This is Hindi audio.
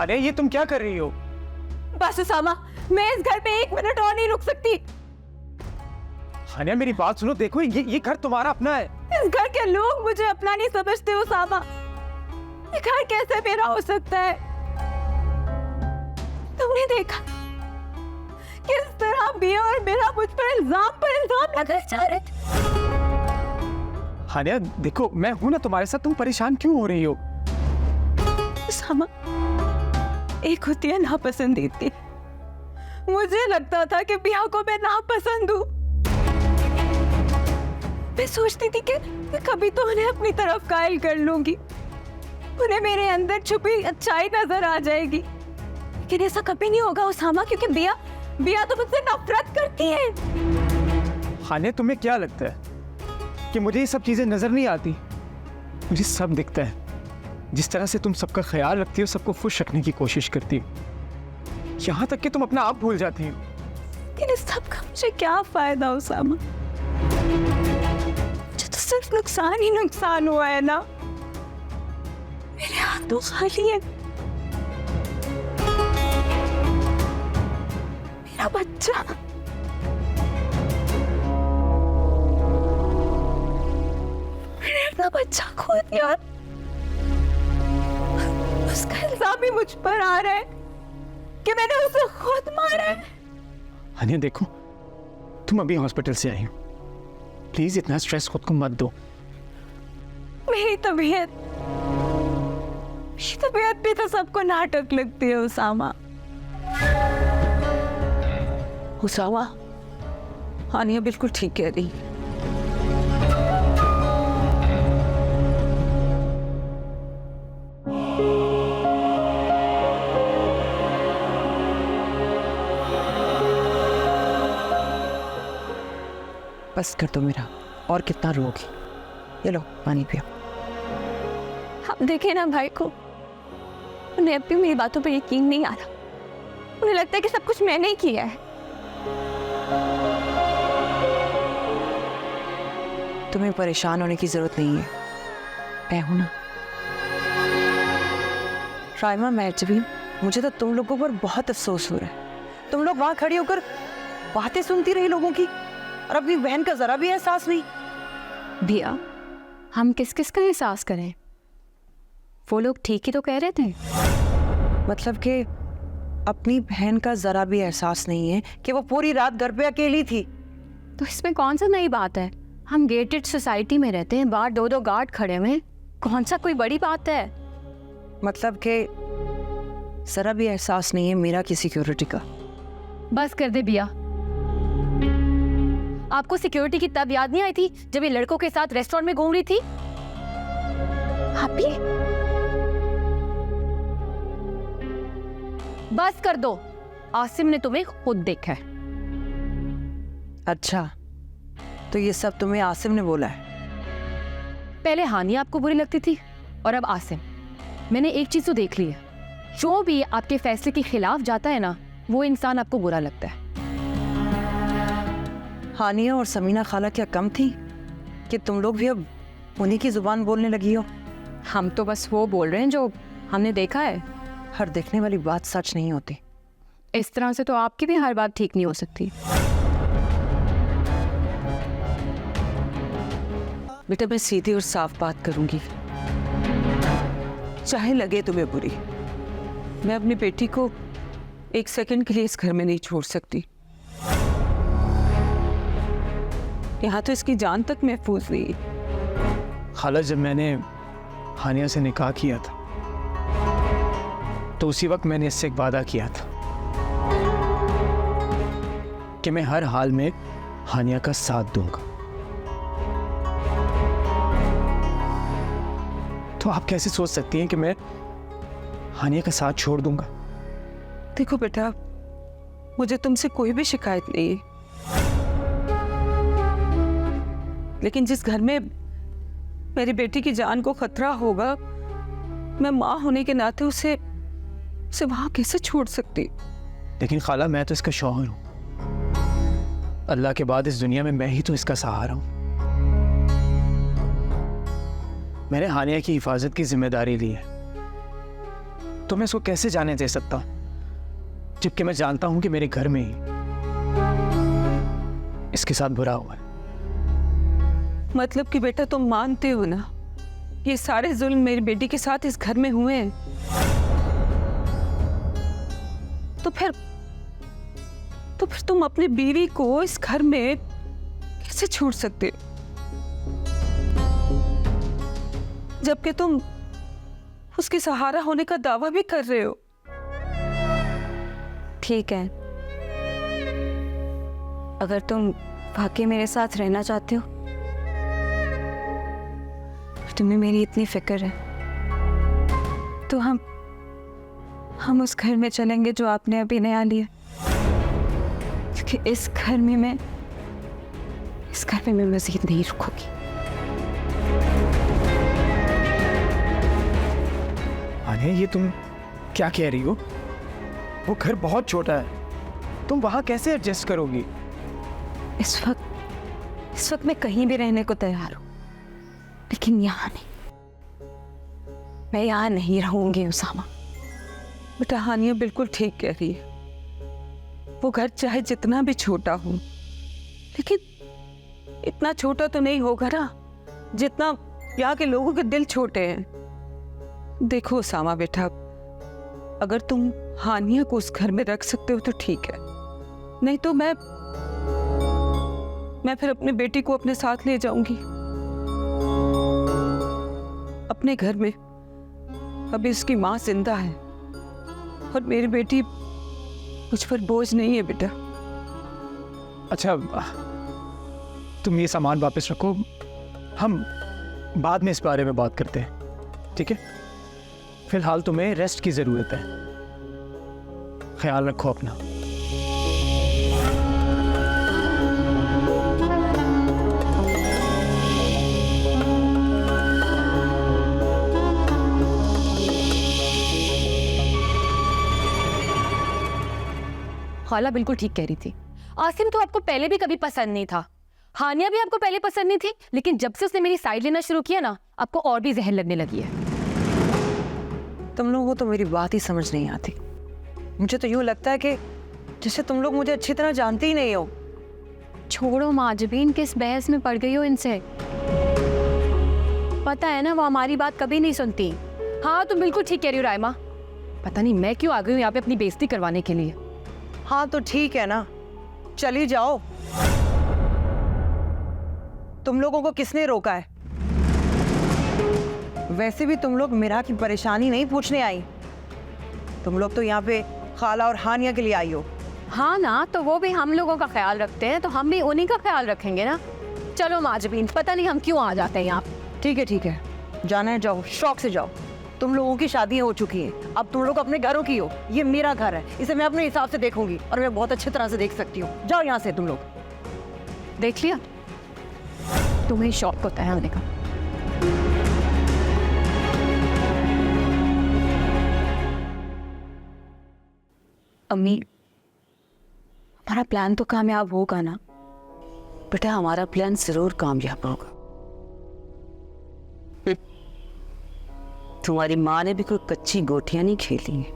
हानिया, ये तुम क्या कर रही हो? बस उसामा, मैं इस घर पे 1 मिनट और नहीं रुक सकती। हानिया मेरी बात सुनो, देखो ये घर तुम्हारा अपना है। इस घर के लोग मुझे अपना नहीं समझते उसामा। ये घर कैसे मेरा हो सकता है? तुमने देखा किस तरह बिया और मेरा मुझ पर इल्जाम लगा जा रहे थे। हानिया देखो, मैं हूं ना तुम्हारे साथ, तुम परेशान क्यों हो रही हो? उसामा, एक होती है नापसंदीदगी। मुझे लगता था कि बिया को मैं नापसंद हूँ। मैं सोचती थी कि कभी तो उन्हें अपनी तरफ कायल कर लूंगी, उन्हें मेरे अंदर छुपी अच्छाई नजर आ जाएगी। लेकिन ऐसा कभी नहीं होगा उसामा, क्योंकि बिया तो मुझसे नफरत करती है। हानिया तुम्हें क्या लगता है कि मुझे ये सब चीजें नजर नहीं आती? मुझे सब दिखता है। जिस तरह से तुम सबका ख्याल रखती हो, सबको खुश रखने की कोशिश करती हो, यहाँ तक कि तुम अपना आप भूल जाती हो। लेकिन इस सब का मुझे क्या फायदा उसामा? मुझे तो सिर्फ नुकसान ही नुकसान हुआ है ना। मेरे हाथ तो खाली है। मेरा बच्चा, मैंने अपना बच्चा खो दिया और उसका इल्जाम भी मुझ पर आ रहा है कि मैंने उसे खुद मारा है। हानिया देखो, तुम अभी हॉस्पिटल से आई हो, प्लीज इतना स्ट्रेस खुद को मत दो। मेरी तबीयत भी तो सबको नाटक लगती है उसामा। उसामा, हानिया बिल्कुल ठीक कह रही। बस कर दो मेरा, और कितना रोगी। ये लो पानी पियो। आप देखे ना भाई को, उन्हें अब भी मेरी बातों पर यकीन नहीं आ रहा। उन्हें लगता है कि सब कुछ मैंने ही किया है। तुम्हें परेशान होने की जरूरत नहीं है, मैं हूं ना। राइमा, मैजबीन, मुझे तो तुम लोगों पर बहुत अफसोस हो रहा है। तुम लोग वहां खड़ी होकर बातें सुनती रही लोगों की, और अपनी बहन का जरा भी एहसास नहीं। भैया, हम किस किस का एहसास करें? वो लोग ठीक ही तो कह रहे थे। मतलब कि अपनी बहन का जरा भी एहसास नहीं है कि वो पूरी रात घर पे अकेली थी। तो इसमें कौन सा नई बात है? हम गेटेड सोसाइटी में रहते हैं, बाहर 2-2 गार्ड खड़े हुए, कौन सा कोई बड़ी बात है? मतलब कि जरा भी एहसास नहीं है मेरा की सिक्योरिटी का। बस कर दे भैया। आपको सिक्योरिटी की तब याद नहीं आई थी जब ये लड़कों के साथ रेस्टोरेंट में घूम रही थी? आप भी बस कर दो, आसिम ने तुम्हें खुद देखा है। अच्छा, तो ये सब तुम्हें आसिम ने बोला है? पहले हानिया आपको बुरी लगती थी और अब आसिम। मैंने एक चीज तो देख ली है, जो भी आपके फैसले के खिलाफ जाता है ना, वो इंसान आपको बुरा लगता है। हानिया और समीना खाला क्या कम थी कि तुम लोग भी अब उन्हीं की जुबान बोलने लगी हो? हम तो बस वो बोल रहे हैं जो हमने देखा है। हर देखने वाली बात सच नहीं होती। इस तरह से तो आपकी भी हर बात ठीक नहीं हो सकती। बेटा, मैं सीधी और साफ बात करूंगी, चाहे लगे तुम्हें बुरी। मैं अपनी बेटी को 1 सेकंड के लिए इस घर में नहीं छोड़ सकती। यहाँ तो इसकी जान तक महफूज नहीं। खाला, जब मैंने हानिया से निकाह किया था तो उसी वक्त मैंने इससे एक वादा किया था कि मैं हर हाल में हानिया का साथ दूंगा। तो आप कैसे सोच सकती हैं कि मैं हानिया का साथ छोड़ दूंगा? देखो बेटा, मुझे तुमसे कोई भी शिकायत नहीं है, लेकिन जिस घर में मेरी बेटी की जान को खतरा होगा, मैं माँ होने के नाते उसे वहां कैसे छोड़ सकती? लेकिन खाला, मैं तो इसका शौहर हूं। अल्लाह के बाद इस दुनिया में मैं ही तो इसका सहारा हूं। मैंने हानिया की हिफाजत की जिम्मेदारी ली है, तो तो मैं इसको कैसे जाने दे सकता हूं, जबकि मैं जानता हूं कि मेरे घर में ही इसके साथ बुरा हुआ है। मतलब कि बेटा तुम मानते हो ना, ये सारे जुल्म मेरी बेटी के साथ इस घर में हुए हैं। तो फिर तुम अपनी बीवी को इस घर में कैसे छोड़ सकते हो, जबकि तुम उसके सहारा होने का दावा भी कर रहे हो। ठीक है, अगर तुम वाकई मेरे साथ रहना चाहते हो, तुम्हें मेरी इतनी फिक्र है, तो हम उस घर में चलेंगे जो आपने अभी नया लिया, क्योंकि इस घर में मैं मजीद नहीं रुकूंगी। आने, ये तुम क्या कह रही हो? वो घर बहुत छोटा है, तुम वहां कैसे एडजस्ट करोगी? इस वक्त मैं कहीं भी रहने को तैयार हूं, लेकिन यहाँ नहीं। मैं यहाँ नहीं रहूंगी उसामा। बेटा हानिया बिल्कुल ठीक कह रही है। वो घर चाहे जितना भी छोटा हो, लेकिन इतना छोटा तो नहीं होगा ना जितना यहाँ के लोगों के दिल छोटे हैं। देखो उसामा बेटा, अगर तुम हानिया को उस घर में रख सकते हो तो ठीक है, नहीं तो मैं फिर अपनी बेटी को अपने साथ ले जाऊंगी। अपने घर में अभी उसकी माँ जिंदा है और मेरी बेटी मुझ पर बोझ नहीं है बेटा। अच्छा, तुम ये सामान वापस रखो, हम बाद में इस बारे में बात करते हैं, ठीक है? फिलहाल तुम्हें रेस्ट की जरूरत है, ख्याल रखो अपना। खाला बिल्कुल ठीक कह रही थी। आसिम तो आपको पहले भी कभी पसंद नहीं था, हानिया भी आपको पहले पसंद नहीं थी, लेकिन जब से उसने मेरी साइड लेना शुरू किया ना, आपको और भी जहर लगने लगी है। तुम लोगों को तो मेरी बात ही समझ नहीं आती। मुझे तो यूं लगता है कि जैसे तुम लोग मुझे अच्छी तरह जानते ही नहीं हो। छोड़ो माजबीन, किस बहस में पड़ गई हो इनसे? पता है ना वो हमारी बात कभी नहीं सुनती। हाँ तुम बिल्कुल ठीक कह रही हो रायमा, पता नहीं मैं क्यों आ गई हूँ यहाँ पे अपनी बेइज्जती करवाने के लिए। हाँ तो ठीक है ना, चली जाओ। तुम लोगों को किसने रोका है? वैसे भी तुम लोग मीरा की परेशानी नहीं पूछने आई, तुम लोग तो यहाँ पे खाला और हानिया के लिए आई हो। हाँ ना, तो वो भी हम लोगों का ख्याल रखते हैं, तो हम भी उन्हीं का ख्याल रखेंगे ना। चलो माजबीन, पता नहीं हम क्यों आ जाते हैं यहाँ। ठीक है, जाना है जाओ, शौक से जाओ। तुम लोगों की शादी हो चुकी है, अब तुम लोग अपने घरों की हो। ये मेरा घर है, इसे मैं अपने हिसाब से देखूंगी और मैं बहुत अच्छी तरह से देख सकती हूँ। जाओ यहाँ से तुम लोग। देख लिया, तुम्हें शौक होता है आने का। अम्मी, हमारा प्लान तो कामयाब होगा ना? बेटा हमारा प्लान जरूर कामयाब होगा। तुम्हारी माँ ने भी कोई कच्ची गोटियां नहीं खेली है।